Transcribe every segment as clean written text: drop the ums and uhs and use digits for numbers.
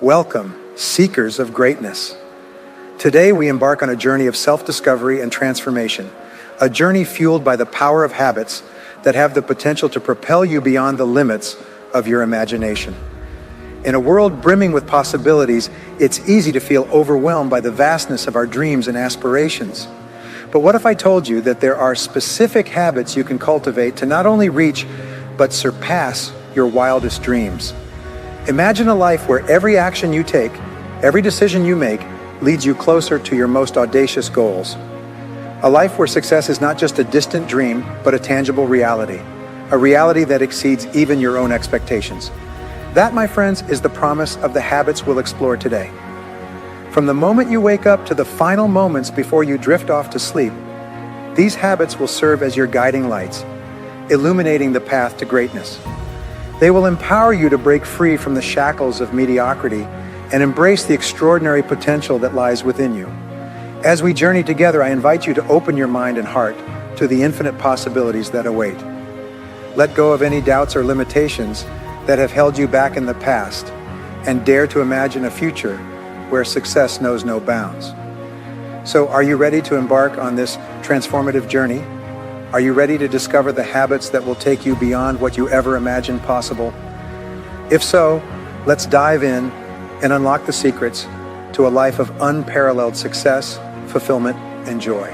Welcome, seekers of greatness. Today we embark on a journey of self-discovery and transformation, a journey fueled by the power of habits that have the potential to propel you beyond the limits of your imagination. In a world brimming with possibilities, it's easy to feel overwhelmed by the vastness of our dreams and aspirations. But what if I told you that there are specific habits you can cultivate to not only reach, but surpass your wildest dreams? Imagine a life where every action you take, every decision you make, leads you closer to your most audacious goals. A life where success is not just a distant dream, but a tangible reality. A reality that exceeds even your own expectations. That, my friends, is the promise of the habits we'll explore today. From the moment you wake up to the final moments before you drift off to sleep, these habits will serve as your guiding lights, illuminating the path to greatness. They will empower you to break free from the shackles of mediocrity and embrace the extraordinary potential that lies within you. As we journey together, I invite you to open your mind and heart to the infinite possibilities that await. Let go of any doubts or limitations that have held you back in the past, and dare to imagine a future where success knows no bounds. So, are you ready to embark on this transformative journey? Are you ready to discover the habits that will take you beyond what you ever imagined possible? If so, let's dive in and unlock the secrets to a life of unparalleled success, fulfillment, and joy.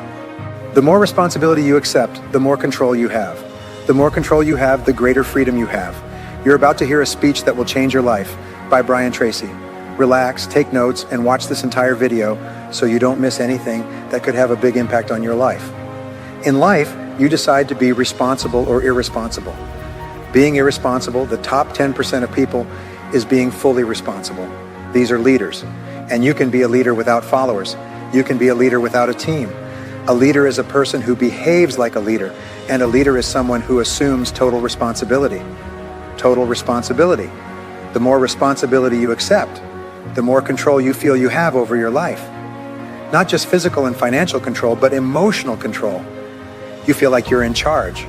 The more responsibility you accept, the more control you have. The more control you have, the greater freedom you have. You're about to hear a speech that will change your life by Tracy. Relax, take notes, and watch this entire video so you don't miss anything that could have a big impact on your life. In life, you decide to be responsible or irresponsible. Being irresponsible, the top 10% of people, is being fully responsible. These are leaders, and you can be a leader without followers. You can be a leader without a team. A leader is a person who behaves like a leader, and a leader is someone who assumes total responsibility. Total responsibility. The more responsibility you accept, the more control you feel you have over your life. Not just physical and financial control, but emotional control. You feel like you're in charge.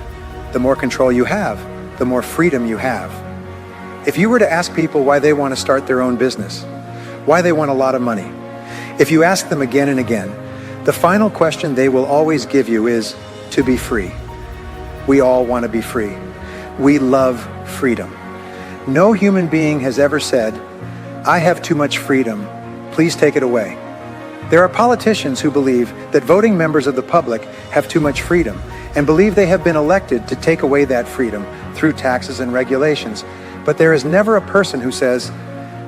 The more control you have, the more freedom you have. If you were to ask people why they want to start their own business, why they want a lot of money, if you ask them again and again, the final question they will always give you is to be free. We all want to be free. We love freedom. No human being has ever said, "I have too much freedom, please take it away." There are politicians who believe that voting members of the public have too much freedom and believe they have been elected to take away that freedom through taxes and regulations. But there is never a person who says,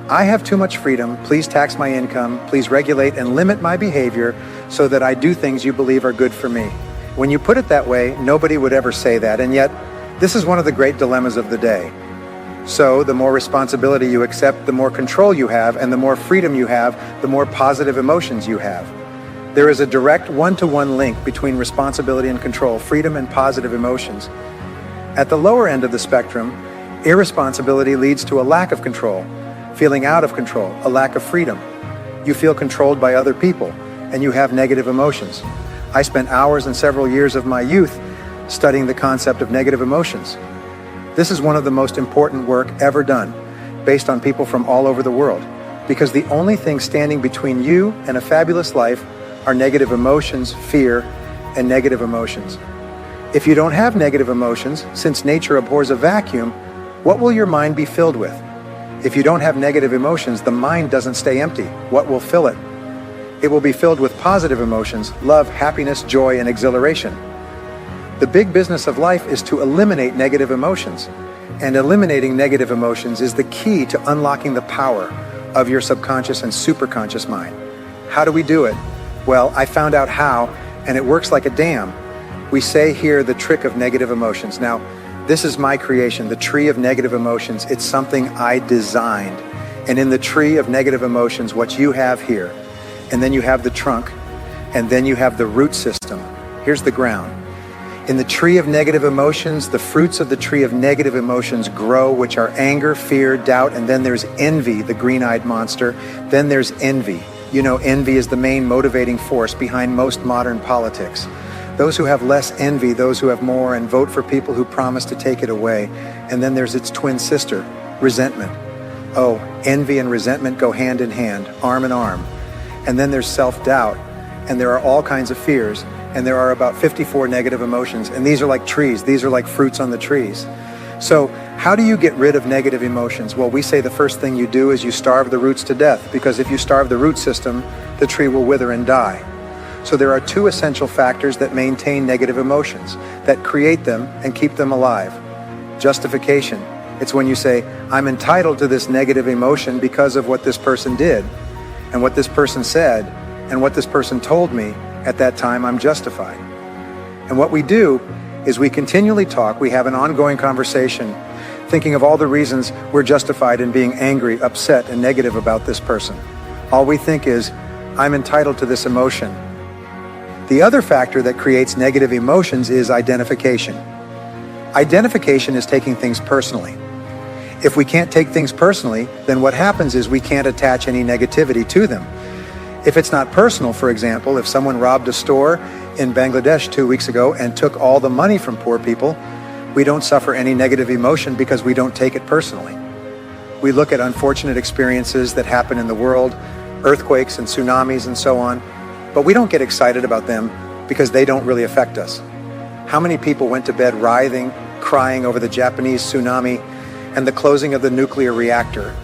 "I have too much freedom, please tax my income, please regulate and limit my behavior so that I do things you believe are good for me." When you put it that way, nobody would ever say that, and yet this is one of the great dilemmas of the day. So the more responsibility you accept, the more control you have, and the more freedom you have, the more positive emotions you have. There is a direct one-to-one link between responsibility and control, freedom and positive emotions. At the lower end of the spectrum, irresponsibility leads to a lack of control, feeling out of control, a lack of freedom. You feel controlled by other people, and you have negative emotions. I spent hours and several years of my youth studying the concept of negative emotions. This is one of the most important work ever done, based on people from all over the world, because the only thing standing between you and a fabulous life are negative emotions, fear, and negative emotions. If you don't have negative emotions, since nature abhors a vacuum, what will your mind be filled with? If you don't have negative emotions, the mind doesn't stay empty. What will fill it? It will be filled with positive emotions, love, happiness, joy, and exhilaration. The big business of life is to eliminate negative emotions. And eliminating negative emotions is the key to unlocking the power of your subconscious and superconscious mind. How do we do it? Well, I found out how, and it works like a dam. We say here the trick of negative emotions. Now, this is my creation, the tree of negative emotions. It's something I designed. And in the tree of negative emotions, what you have here, and then you have the trunk, and then you have the root system. Here's the ground. In the tree of negative emotions, the fruits of the tree of negative emotions grow, which are anger, fear, doubt, and then there's envy, the green-eyed monster. Then there's envy. You know, envy is the main motivating force behind most modern politics. Those who have less envy, those who have more, and vote for people who promise to take it away. And then there's its twin sister, resentment. Oh, envy and resentment go hand in hand, arm in arm. And then there's self-doubt, and there are all kinds of fears, and there are about 54 negative emotions, and these are like trees. These are like fruits on the trees. So how do you get rid of negative emotions? Well, we say the first thing you do is you starve the roots to death, because if you starve the root system, the tree will wither and die. So there are two essential factors that maintain negative emotions, that create them and keep them alive. Justification. It's when you say, I'm entitled to this negative emotion because of what this person did, and what this person said, and what this person told me. At that time, I'm justified. And what we do is we continually talk, we have an ongoing conversation, thinking of all the reasons we're justified in being angry, upset, and negative about this person. All we think is, I'm entitled to this emotion. The other factor that creates negative emotions is identification. Identification is taking things personally. If we can't take things personally, then what happens is we can't attach any negativity to them. If it's not personal, for example, if someone robbed a store in Bangladesh 2 weeks ago and took all the money from poor people, we don't suffer any negative emotion because we don't take it personally. We look at unfortunate experiences that happen in the world, earthquakes and tsunamis and so on, but we don't get excited about them because they don't really affect us. How many people went to bed writhing, crying over the Japanese tsunami and the closing of the nuclear reactor?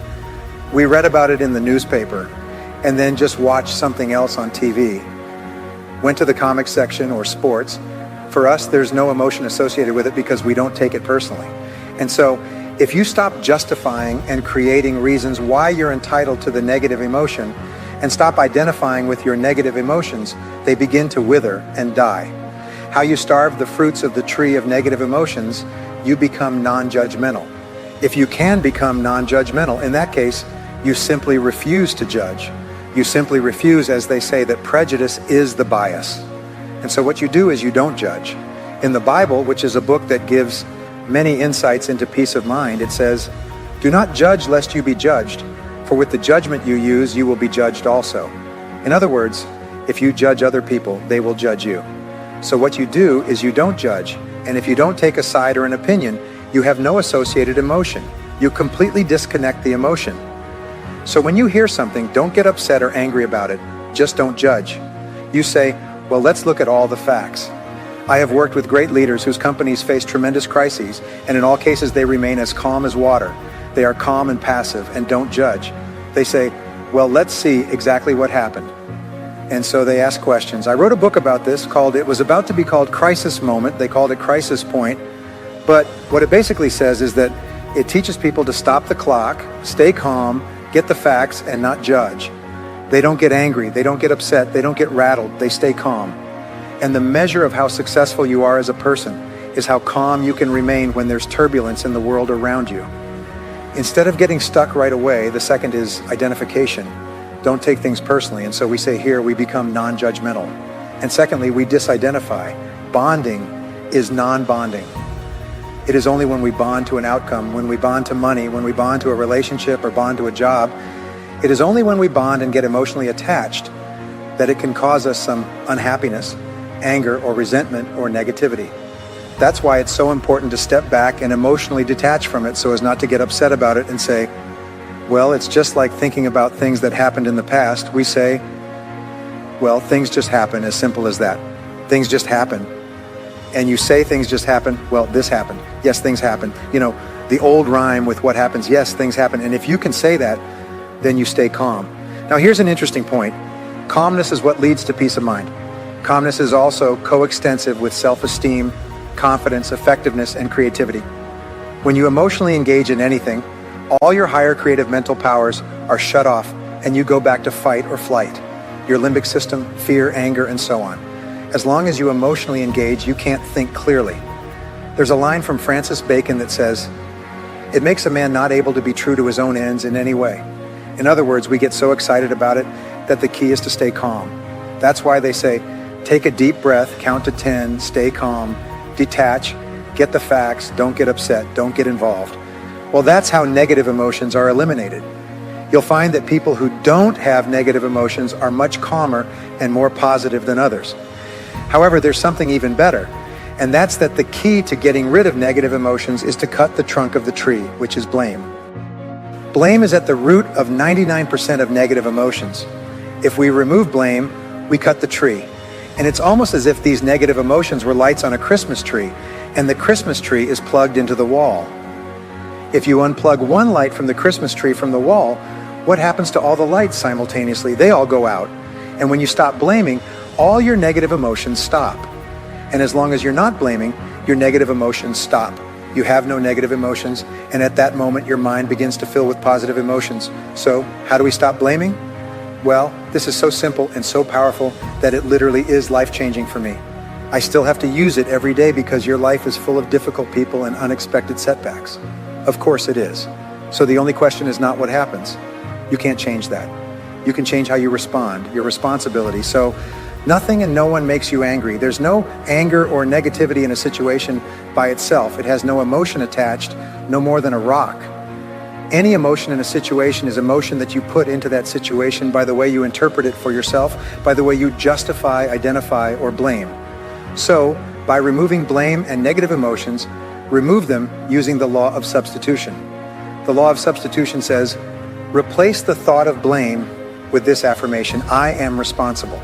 We read about it in the newspaper and then just watched something else on TV. Went to the comic section or sports. For us, there's no emotion associated with it because we don't take it personally. And so if you stop justifying and creating reasons why you're entitled to the negative emotion and stop identifying with your negative emotions, they begin to wither and die. How you starve the fruits of the tree of negative emotions, you become non-judgmental. If you can become non-judgmental, in that case, you simply refuse to judge. You simply refuse, as they say, that prejudice is the bias. And so what you do is you don't judge. In the Bible, which is a book that gives many insights into peace of mind, it says, "Do not judge lest you be judged, for with the judgment you use, you will be judged also." In other words, if you judge other people, they will judge you. So what you do is you don't judge, and if you don't take a side or an opinion, you have no associated emotion. You completely disconnect the emotion. So when you hear something, don't get upset or angry about it. Just don't judge. You say, well, let's look at all the facts. I have worked with great leaders whose companies face tremendous crises, and in all cases they remain as calm as water. They are calm and passive and don't judge. They say, well, let's see exactly what happened. And so they ask questions. I wrote a book about this called, it was about to be called Crisis Moment. They called it Crisis Point. But what it basically says is that it teaches people to stop the clock, stay calm, get the facts, and not judge. They don't get angry, they don't get upset, they don't get rattled, they stay calm. And the measure of how successful you are as a person is how calm you can remain when there's turbulence in the world around you. Instead of getting stuck right away, the second is identification. Don't take things personally. And so we say here, we become non-judgmental. And secondly, we disidentify. Bonding is non-bonding. It is only when we bond to an outcome, when we bond to money, when we bond to a relationship or bond to a job, it is only when we bond and get emotionally attached that it can cause us some unhappiness, anger, or resentment, or negativity. That's why it's so important to step back and emotionally detach from it so as not to get upset about it and say, well, it's just like thinking about things that happened in the past. We say, well, things just happen, as simple as that. Things just happen. And you say things just happen, well, this happened. Yes, things happen. You know, the old rhyme with what happens, yes, things happen. And if you can say that, then you stay calm. Now, here's an interesting point. Calmness is what leads to peace of mind. Calmness is also coextensive with self-esteem, confidence, effectiveness, and creativity. When you emotionally engage in anything, all your higher creative mental powers are shut off and you go back to fight or flight. Your limbic system, fear, anger, and so on. As long as you emotionally engage, you can't think clearly. There's a line from Francis Bacon that says, "It makes a man not able to be true to his own ends in any way." In other words, we get so excited about it that the key is to stay calm. That's why they say, take a deep breath, count to 10, stay calm, detach, get the facts, don't get upset, don't get involved. Well, that's how negative emotions are eliminated. You'll find that people who don't have negative emotions are much calmer and more positive than others. However, there's something even better, and that's that the key to getting rid of negative emotions is to cut the trunk of the tree, which is blame. Blame is at the root of 99% of negative emotions. If we remove blame, we cut the tree. And it's almost as if these negative emotions were lights on a Christmas tree, and the Christmas tree is plugged into the wall. If you unplug one light from the Christmas tree from the wall, what happens to all the lights simultaneously? They all go out. And when you stop blaming, all your negative emotions stop. And as long as you're not blaming, your negative emotions stop. You have no negative emotions, and at that moment your mind begins to fill with positive emotions. So, how do we stop blaming? Well, this is so simple and so powerful that it literally is life-changing for me. I still have to use it every day because your life is full of difficult people and unexpected setbacks. Of course it is. So the only question is not what happens. You can't change that. You can change how you respond, your responsibility. So nothing and no one makes you angry. There's no anger or negativity in a situation by itself. It has no emotion attached, no more than a rock. Any emotion in a situation is emotion that you put into that situation by the way you interpret it for yourself, by the way you justify, identify, or blame. So, by removing blame and negative emotions, remove them using the law of substitution. The law of substitution says, replace the thought of blame with this affirmation, I am responsible.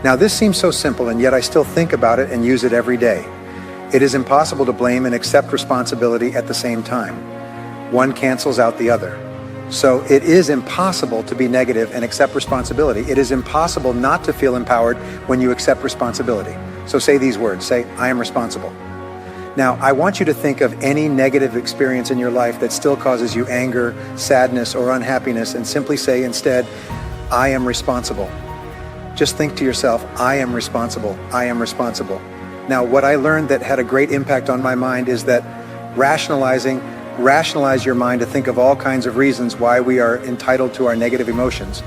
Now this seems so simple, and yet I still think about it and use it every day. It is impossible to blame and accept responsibility at the same time. One cancels out the other. So it is impossible to be negative and accept responsibility. It is impossible not to feel empowered when you accept responsibility. So say these words, say, I am responsible. Now, I want you to think of any negative experience in your life that still causes you anger, sadness, or unhappiness, and simply say instead, I am responsible. Just think to yourself, I am responsible, I am responsible. Now, what I learned that had a great impact on my mind is that rationalize your mind to think of all kinds of reasons why we are entitled to our negative emotions.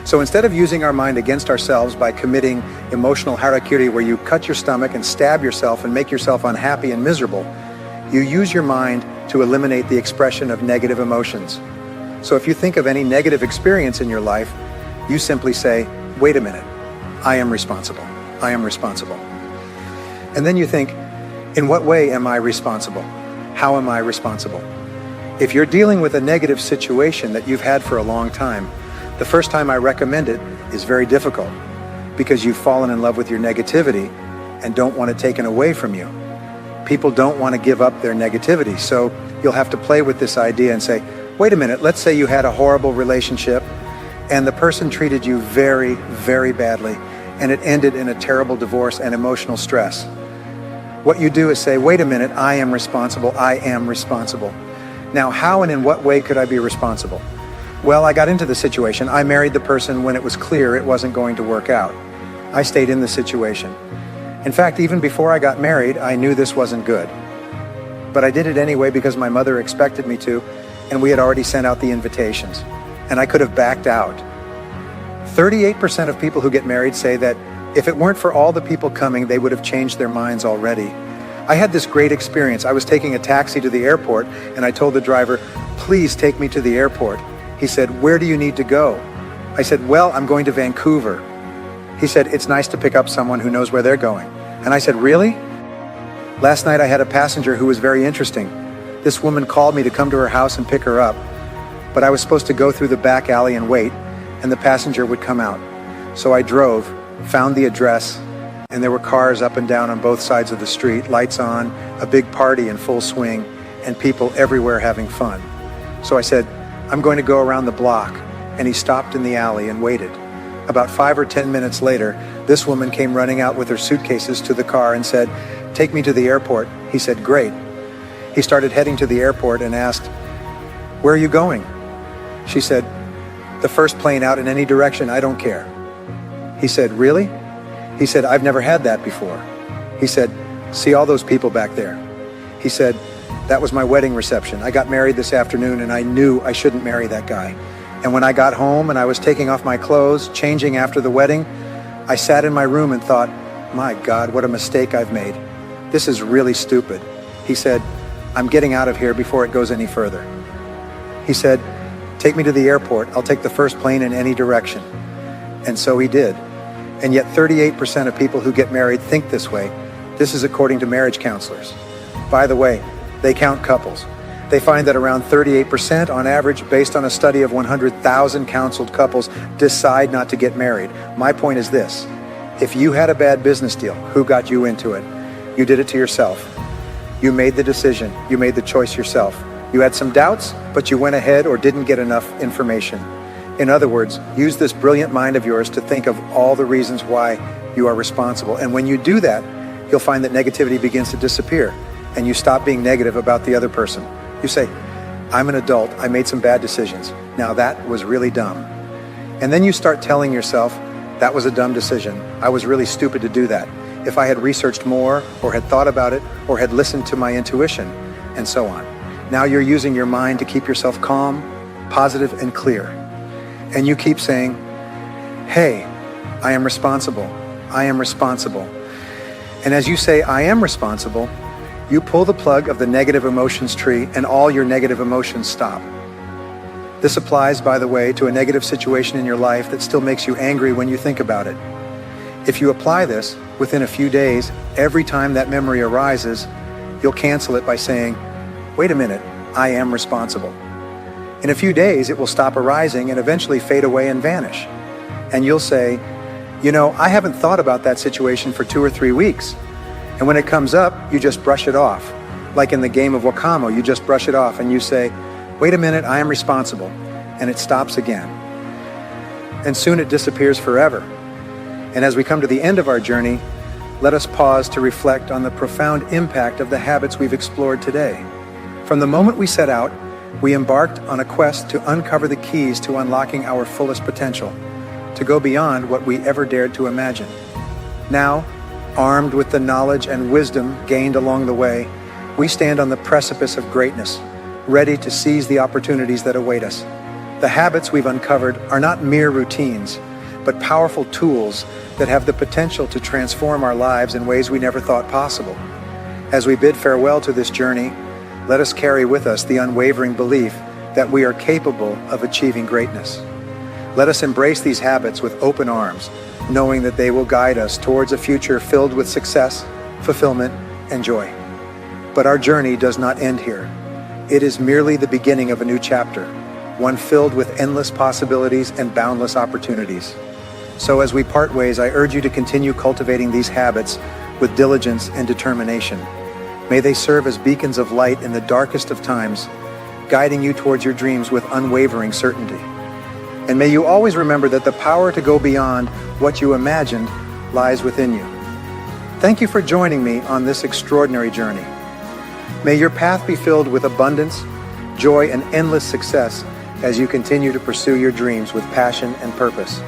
So instead of using our mind against ourselves by committing emotional harakiri, where you cut your stomach and stab yourself and make yourself unhappy and miserable, you use your mind to eliminate the expression of negative emotions. So if you think of any negative experience in your life, you simply say, wait a minute, I am responsible. I am responsible. And then you think, in what way am I responsible? How am I responsible? If you're dealing with a negative situation that you've had for a long time, the first time I recommend it is very difficult because you've fallen in love with your negativity and don't want it taken away from you. People don't want to give up their negativity, so you'll have to play with this idea and say, wait a minute, let's say you had a horrible relationship and the person treated you very, very badly and it ended in a terrible divorce and emotional stress. What you do is say, wait a minute, I am responsible, I am responsible. Now, how and in what way could I be responsible? Well, I got into the situation. I married the person when it was clear it wasn't going to work out. I stayed in the situation. In fact, even before I got married, I knew this wasn't good. But I did it anyway because my mother expected me to, and we had already sent out the invitations. And I could have backed out. 38% of people who get married say that if it weren't for all the people coming, they would have changed their minds already. I had this great experience. I was taking a taxi to the airport, and I told the driver, please take me to the airport. He said, where do you need to go? I said, well, I'm going to Vancouver. He said, it's nice to pick up someone who knows where they're going. And I said, really? Last night I had a passenger who was very interesting. This woman called me to come to her house and pick her up, but I was supposed to go through the back alley and wait, and the passenger would come out. So I drove, found the address, and there were cars up and down on both sides of the street, lights on, a big party in full swing, and people everywhere having fun. So I said, I'm going to go around the block, and he stopped in the alley and waited. About 5 or 10 minutes later, this woman came running out with her suitcases to the car and said, take me to the airport. He said, great. He started heading to the airport and asked, where are you going? She said, the first plane out in any direction, I don't care. He said, really? He said, I've never had that before. He said, see all those people back there? He said, that was my wedding reception. I got married this afternoon and I knew I shouldn't marry that guy. And when I got home and I was taking off my clothes, changing after the wedding, I sat in my room and thought, my God, what a mistake I've made. This is really stupid. He said, I'm getting out of here before it goes any further. He said, take me to the airport. I'll take the first plane in any direction. And so he did. And yet 38% of people who get married think this way. This is according to marriage counselors. By the way, they count couples. They find that around 38% on average, based on a study of 100,000 counseled couples, decide not to get married. My point is this: if you had a bad business deal, who got you into it? You did it to yourself. You made the decision. You made the choice yourself. You had some doubts, but you went ahead or didn't get enough information. In other words, use this brilliant mind of yours to think of all the reasons why you are responsible. And when you do that, you'll find that negativity begins to disappear and you stop being negative about the other person. You say, I'm an adult. I made some bad decisions. Now that was really dumb. And then you start telling yourself, that was a dumb decision. I was really stupid to do that. If I had researched more or had thought about it or had listened to my intuition, and so on. Now you're using your mind to keep yourself calm, positive, and clear. And you keep saying, hey, I am responsible. I am responsible. And as you say, I am responsible, you pull the plug of the negative emotions tree and all your negative emotions stop. This applies, by the way, to a negative situation in your life that still makes you angry when you think about it. If you apply this, within a few days, every time that memory arises, you'll cancel it by saying, wait a minute, I am responsible. In a few days, it will stop arising and eventually fade away and vanish. And you'll say, you know, I haven't thought about that situation for 2 or 3 weeks. And when it comes up, you just brush it off. Like in the game of Wakamo, you just brush it off and you say, wait a minute, I am responsible. And it stops again. And soon it disappears forever. And as we come to the end of our journey, let us pause to reflect on the profound impact of the habits we've explored today. From the moment we set out, we embarked on a quest to uncover the keys to unlocking our fullest potential, to go beyond what we ever dared to imagine. Now, armed with the knowledge and wisdom gained along the way, we stand on the precipice of greatness, ready to seize the opportunities that await us. The habits we've uncovered are not mere routines, but powerful tools that have the potential to transform our lives in ways we never thought possible. As we bid farewell to this journey, let us carry with us the unwavering belief that we are capable of achieving greatness. Let us embrace these habits with open arms, knowing that they will guide us towards a future filled with success, fulfillment, and joy. But our journey does not end here. It is merely the beginning of a new chapter, one filled with endless possibilities and boundless opportunities. So as we part ways, I urge you to continue cultivating these habits with diligence and determination. May they serve as beacons of light in the darkest of times, guiding you towards your dreams with unwavering certainty. And may you always remember that the power to go beyond what you imagined lies within you. Thank you for joining me on this extraordinary journey. May your path be filled with abundance, joy, and endless success as you continue to pursue your dreams with passion and purpose.